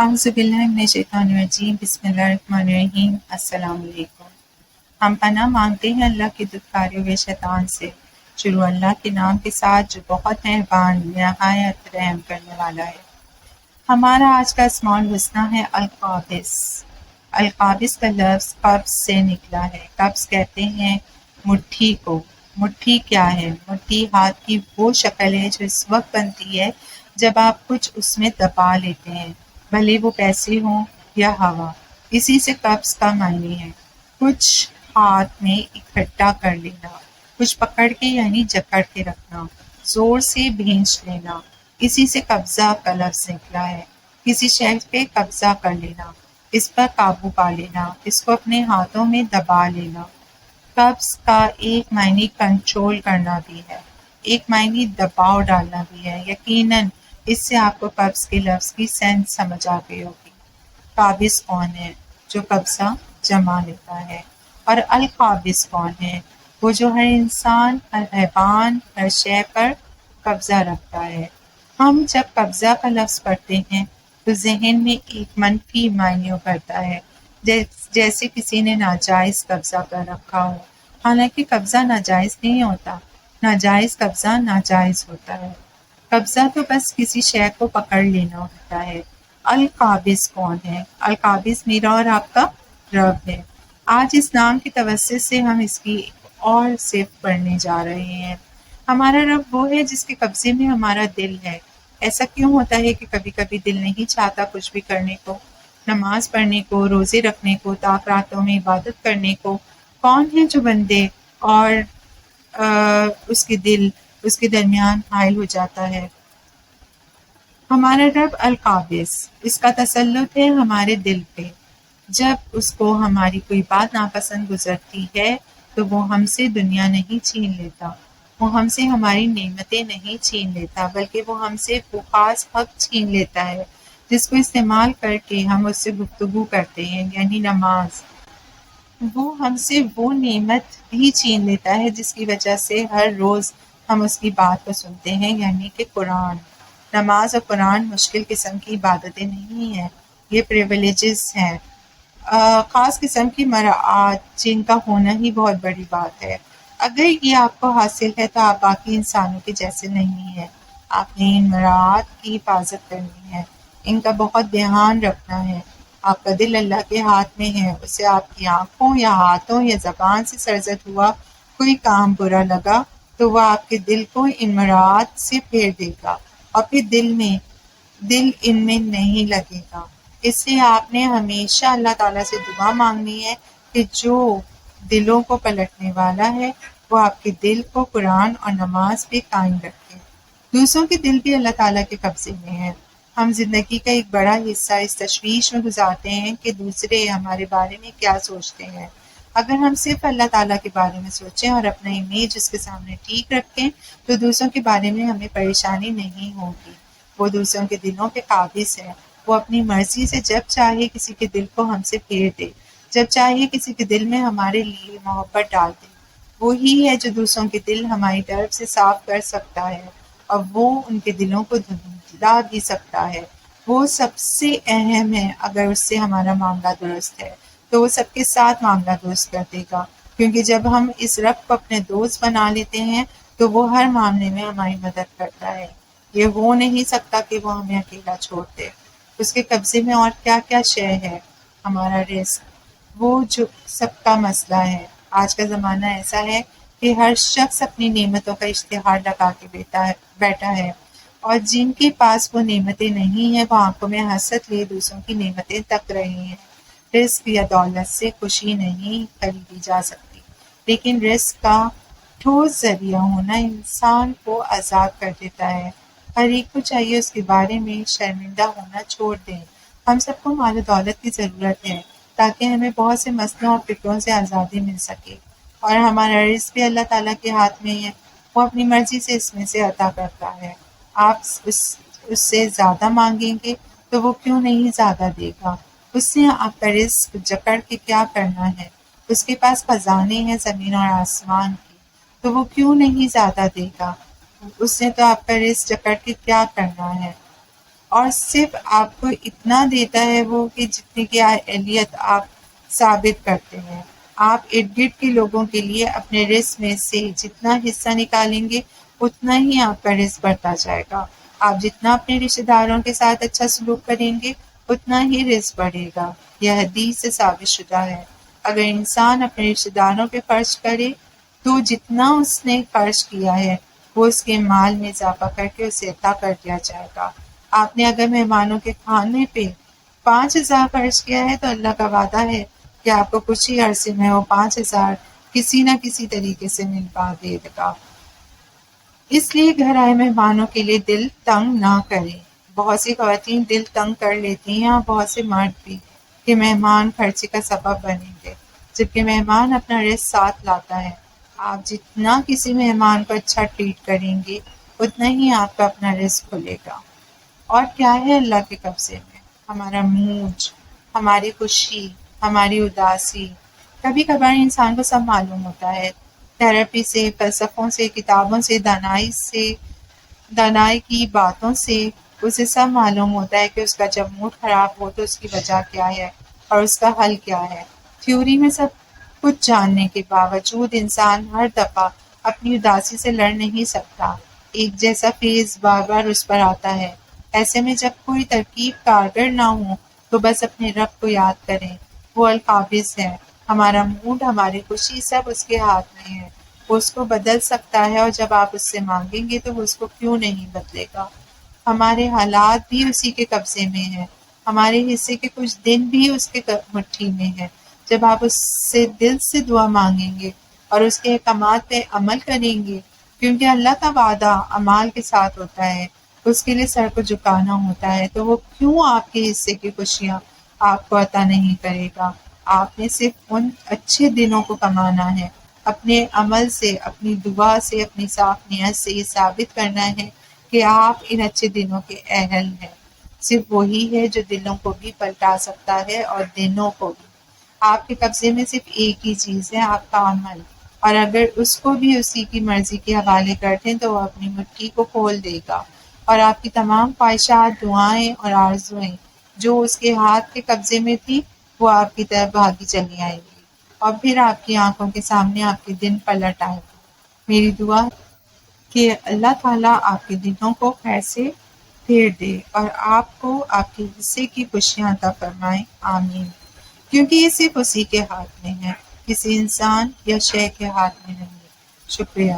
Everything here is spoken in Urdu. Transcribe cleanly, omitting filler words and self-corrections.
اعوذ باللہ من الشیطان الرجیم، بسم اللہ الرحمن الرحیم۔ السلام علیکم۔ ہم پناہ مانگتے ہیں اللہ کے دشوارے ہوئے شیطان سے، شروع اللہ کے نام کے ساتھ جو بہت مہربان نہایت رحم کرنے والا ہے۔ ہمارا آج کا اسماء الحسنی ہے القابض۔ القابض کا لفظ قبض سے نکلا ہے۔ قبض کہتے ہیں مٹھی کو۔ مٹھی کیا ہے؟ مٹھی ہاتھ کی وہ شکل ہے جو اس وقت بنتی ہے جب آپ کچھ اس میں دبا لیتے ہیں، بھلے وہ پیسے ہوں یا ہوا۔ اسی سے قبض کا معنی ہے کچھ ہاتھ میں اکٹھا کر لینا، کچھ پکڑ کے یعنی جکڑ کے رکھنا، زور سے بھینچ لینا۔ اسی سے قبضہ کا لفظ نکلا ہے۔ کسی شے پہ قبضہ کر لینا، اس پر قابو پا لینا، اس کو اپنے ہاتھوں میں دبا لینا۔ قبض کا ایک معنی کنٹرول کرنا بھی ہے، ایک معنی دباؤ ڈالنا بھی ہے۔ یقیناً اس سے آپ کو قبض کے لفظ کی سینس سمجھ آ گئی ہوگی۔ قابض کون ہے؟ جو قبضہ جما لیتا ہے۔ اور القابض کون ہے؟ وہ جو ہر انسان، ہر حیوان، ہر شے پر قبضہ رکھتا ہے۔ ہم جب قبضہ کا لفظ پڑھتے ہیں تو ذہن میں ایک منفی معنی ابھرتا ہے، جیسے کسی نے ناجائز قبضہ کر رکھا ہو، حالانکہ قبضہ ناجائز نہیں ہوتا۔ ناجائز قبضہ ناجائز ہوتا ہے۔ قبضہ تو بس کسی شے کو پکڑ لینا ہوتا ہے۔ القابض کون ہے؟ القابض میرا اور آپ کا رب ہے۔ آج اس نام کی توسط سے ہم اس کی اور صفت پڑھنے جا رہے ہیں۔ ہمارا رب وہ ہے جس کے قبضے میں ہمارا دل ہے۔ ایسا کیوں ہوتا ہے کہ کبھی کبھی دل نہیں چاہتا کچھ بھی کرنے کو، نماز پڑھنے کو، روزے رکھنے کو، طاق راتوں میں عبادت کرنے کو؟ کون ہے جو بندے اور اس کے دل، اس کے درمیان حائل ہو جاتا ہے؟ ہمارا رب القابض، اس کا تسلط ہے ہمارے دل پہ۔ جب اس کو ہماری کوئی بات ناپسند گزرتی ہے تو وہ ہم سے دنیا نہیں چھین لیتا، وہ ہم سے ہماری نعمتیں نہیں چھین لیتا، بلکہ وہ ہم سے وہ خاص حق چھین لیتا ہے جس کو استعمال کر کے ہم اس سے گفتگو کرتے ہیں، یعنی نماز۔ وہ ہم سے وہ نعمت بھی چھین لیتا ہے جس کی وجہ سے ہر روز ہم اس کی بات کو سنتے ہیں، یعنی کہ قرآن۔ نماز اور قرآن مشکل قسم کی عبادتیں نہیں ہیں، یہ پریویلیجز ہیں، خاص قسم کی مراعات جن کا ہونا ہی بہت بڑی بات ہے۔ اگر یہ آپ کو حاصل ہے تو آپ باقی انسانوں کے جیسے نہیں ہیں۔ آپ نے ان مراعات کی حفاظت کرنی ہے، ان کا بہت دھیان رکھنا ہے۔ آپ کا دل اللہ کے ہاتھ میں ہے، اسے آپ کی آنکھوں یا ہاتھوں یا زبان سے سرزد ہوا کوئی کام برا لگا تو وہ آپ کے دل کو ان مراعات سے پھیر دے گا اور پھر دل ان میں نہیں لگے گا۔ اس سے آپ نے ہمیشہ اللہ تعالیٰ سے دعا مانگنی ہے کہ جو دلوں کو پلٹنے والا ہے وہ آپ کے دل کو قرآن اور نماز پہ قائم رکھے۔ دوسروں کے دل بھی اللہ تعالیٰ کے قبضے میں ہیں۔ ہم زندگی کا ایک بڑا حصہ اس تشویش میں گزارتے ہیں کہ دوسرے ہمارے بارے میں کیا سوچتے ہیں۔ اگر ہم صرف اللہ تعالیٰ کے بارے میں سوچیں اور اپنا امیج اس کے سامنے ٹھیک رکھیں تو دوسروں کے بارے میں ہمیں پریشانی نہیں ہوگی۔ وہ دوسروں کے دلوں پہ قابض ہے، وہ اپنی مرضی سے جب چاہے کسی کے دل کو ہم سے پھیر دے، جب چاہے کسی کے دل میں ہمارے لیے محبت ڈال دے۔ وہی ہے جو دوسروں کے دل ہماری طرف سے صاف کر سکتا ہے، اور وہ ان کے دلوں کو دھلا بھی سکتا ہے۔ وہ سب سے اہم ہے۔ اگر اس سے ہمارا معاملہ درست ہے تو وہ سب کے ساتھ معاملہ درست کر دے گا، کیونکہ جب ہم اس رب کو اپنے دوست بنا لیتے ہیں تو وہ ہر معاملے میں ہماری مدد کرتا ہے۔ یہ ہو نہیں سکتا کہ وہ ہمیں اکیلا چھوڑ دے۔ اس کے قبضے میں اور کیا کیا شے ہے؟ ہمارا رزق، وہ جو سب کا مسئلہ ہے۔ آج کا زمانہ ایسا ہے کہ ہر شخص اپنی نعمتوں کا اشتہار لگا کے بیٹھا ہے، اور جن کے پاس وہ نعمتیں نہیں ہیں وہ آنکھوں میں حسد لیے دوسروں کی نعمتیں تک رہے ہیں۔ رزق یا دولت سے خوشی نہیں خریدی جا سکتی، لیکن رزق کا ٹھوس ذریعہ ہونا انسان کو آزاد کر دیتا ہے۔ ہر ایک کو چاہیے اس کے بارے میں شرمندہ ہونا چھوڑ دیں۔ ہم سب کو مال و دولت کی ضرورت ہے تاکہ ہمیں بہت سے مسئلوں اور فکروں سے آزادی مل سکے، اور ہمارا رزق بھی اللہ تعالیٰ کے ہاتھ میں ہے، وہ اپنی مرضی سے اس میں سے عطا کرتا ہے۔ آپ اس سے زیادہ مانگیں گے تو وہ کیوں نہیں زیادہ دے گا؟ اس سے آپ کا رزق جکڑ کے کیا کرنا ہے؟ اس کے پاس خزانے ہیں زمین اور آسمان کی، تو وہ کیوں نہیں زیادہ دے گا؟ اس نے تو آپ کا رزق جکڑ کے کیا کرنا ہے؟ اور صرف آپ کو اتنا دیتا ہے وہ کہ جتنے کی اہلیت آپ ثابت کرتے ہیں۔ آپ ارد گرد کے لوگوں کے لیے اپنے رزق میں سے جتنا حصہ نکالیں گے اتنا ہی آپ کا رزق بڑھتا جائے گا۔ آپ جتنا اپنے رشتہ داروں کے ساتھ اچھا سلوک کریں گے اتنا ہی رزق بڑھے گا۔ یہ حدیث سے ثابت شدہ ہے۔ اگر انسان اپنے رشتہ داروں پہ خرچ کرے تو جتنا اس نے خرچ کیا ہے وہ اس کے مال میں اضافہ کر کے اسے عطا کر دیا جائے گا۔ آپ نے اگر مہمانوں کے کھانے پہ 5,000 خرچ کیا ہے تو اللہ کا وعدہ ہے کہ آپ کو کچھ ہی عرصے میں وہ 5,000 کسی نہ کسی طریقے سے ملوا دے گا۔ اس لیے گھر آئے مہمانوں کے لیے دل تنگ نہ کریں۔ بہت سی خواتین دل تنگ کر لیتی ہیں اور بہت سے مرد بھی کہ مہمان خرچے کا سبب بنیں گے، جبکہ مہمان اپنا رزق ساتھ لاتا ہے۔ آپ جتنا کسی مہمان کو اچھا ٹریٹ کریں گے اتنا ہی آپ کا اپنا رزق کھلے گا۔ اور کیا ہے اللہ کے قبضے میں؟ ہمارا موڈ، ہماری خوشی، ہماری اداسی۔ کبھی کبھار انسان کو سب معلوم ہوتا ہے، تھراپی سے، فلسفوں سے، کتابوں سے، دانائی کی باتوں سے اسے سب معلوم ہوتا ہے کہ اس کا جب موڈ خراب ہو تو اس کی وجہ کیا ہے اور اس کا حل کیا ہے۔ تھیوری میں سب کچھ جاننے کے باوجود انسان ہر دفعہ اپنی اداسی سے لڑ نہیں سکتا۔ ایک جیسا فیز بار بار اس پر آتا ہے۔ ایسے میں جب کوئی ترکیب کارگر نہ ہو تو بس اپنے رب کو یاد کریں۔ وہ القابض ہے۔ ہمارا موڈ، ہماری خوشی سب اس کے ہاتھ میں ہے۔ وہ اس کو بدل سکتا ہے اور جب آپ اس سے مانگیں گے تو وہ اس کو کیوں نہیں بدلے گا۔ ہمارے حالات بھی اسی کے قبضے میں ہیں۔ ہمارے حصے کے کچھ دن بھی اس کے مٹھی میں ہیں۔ جب آپ اس سے دل سے دعا مانگیں گے اور اس کے احکامات پہ عمل کریں گے، کیونکہ اللہ کا وعدہ اعمال کے ساتھ ہوتا ہے، اس کے لیے سر کو جھکانا ہوتا ہے، تو وہ کیوں آپ کے حصے کی خوشیاں آپ کو عطا نہیں کرے گا۔ آپ نے صرف ان اچھے دنوں کو کمانا ہے۔ اپنے عمل سے، اپنی دعا سے، اپنی صاف نیت سے یہ ثابت کرنا ہے کہ آپ ان اچھے دنوں کے اہل ہیں۔ صرف وہی ہے جو دلوں کو بھی پلٹا سکتا ہے اور دنوں کو بھی۔ آپ کے قبضے میں صرف ایک ہی چیز ہے، آپ کا عمل، اور اگر اس کو بھی اسی کی مرضی کے حوالے کر دیں تو وہ اپنی مٹھی کو کھول دے گا اور آپ کی تمام خواہشات، دعائیں اور آرزوئیں جو اس کے ہاتھ کے قبضے میں تھی وہ آپ کی طرف بھاگی چلی آئیں گی اور پھر آپ کی آنکھوں کے سامنے آپ کے دن پلٹ آئے گے۔ میری دعا کہ اللہ تعالیٰ آپ کے دنوں کو خیر سے پھیر دے اور آپ کو آپ کے حصے کی خوشیاں عطا فرمائے، آمین۔ کیونکہ یہ صرف اسی کے ہاتھ میں ہے، کسی انسان یا شے کے ہاتھ میں نہیں۔ شکریہ۔